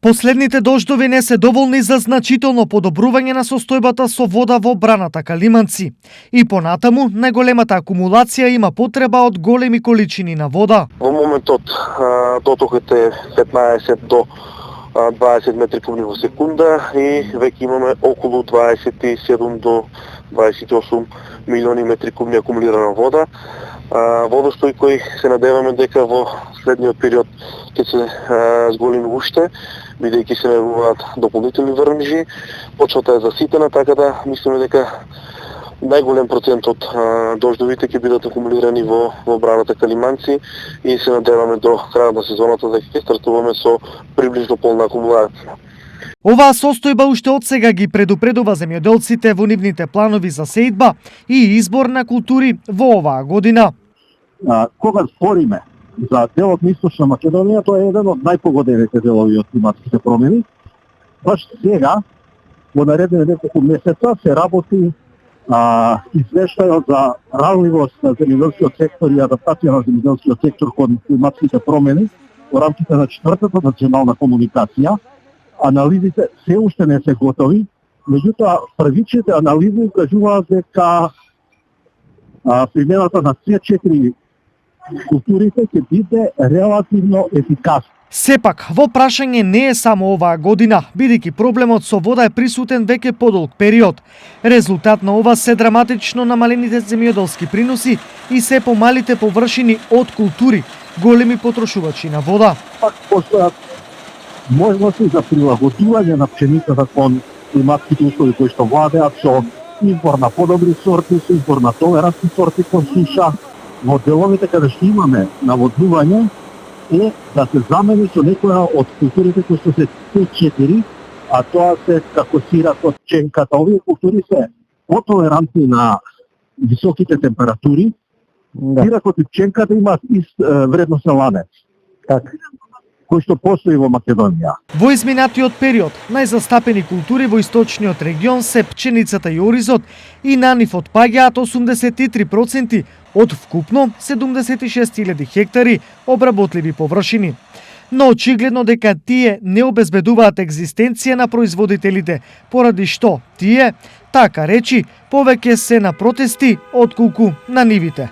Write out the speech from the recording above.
Последните дождови не се доволни за значително подобрување на состојбата со вода во браната Калиманци. И понатаму, најголемата акумулација има потреба од големи количини на вода. Во моментот дотокот е 15 до 20 метри кубни во секунда и веќе имаме околу 27 до 28 милиони метри кубни акумулирана вода. Водостои кои се надеваме дека во следниот период ќе се зголеми уште, бидејќи се најавуваат дополнителни врнежи. Почвата е заситена, така да мислиме дека најголем процент од дождовите ќе бидат акумулирани во браната Калиманци и се надеваме до крајот на сезоната дека ќе стартуваме со приближно полна акумулација. Оваа состојба уште од сега ги предупредува земјоделците во нивните планови за сејдба и избор на култури во оваа година. Кога спориме за делот на Источна Македонија, тоа е еден од најпогодените делови од климатските промени. Баш сега, во наредни неколку месеца, се работи извештајот за ранливост на земјоделскиот сектор и адаптација на земјоделскиот сектор кон климатските промени во рамките на 4-та национална комуникација. Анализите се уште не се готови, меѓутоа првичните анализи кажуваат дека примената на се 4 културите ќе биде релативно ефикасна. Сепак, во прашање не е само оваа година, бидејќи проблемот со вода е присутен веќе подолг период. Резултат на ова се драматично намалените земјоделски приноси и се помалите површини од култури, големи потрошувачи на вода. Пак постојат можности за прилагодување на пшеницата кон климатските услови кои што владеат, со избор на подобри сорти, со избор на толерантни сорти кон суша. Во деловите каде што имаме наводнување е да се замени со некоја од културите кои што се Т4, а тоа се како сиракот, ченката. Овие култури се потолерантни на високите температури. Сиракот и ченката имаат вредност на ланец, кој што постои во Македонија. Во изминатиот период, најзастапени култури во источниот регион се пченицата и оризот и на нив отпаѓаат 83% од вкупно 76.000 хектари обработливи површини. Но очигледно дека тие не обезбедуваат екзистенција на производителите, поради што тие, така речи, повеќе се на протести отколку на нивите.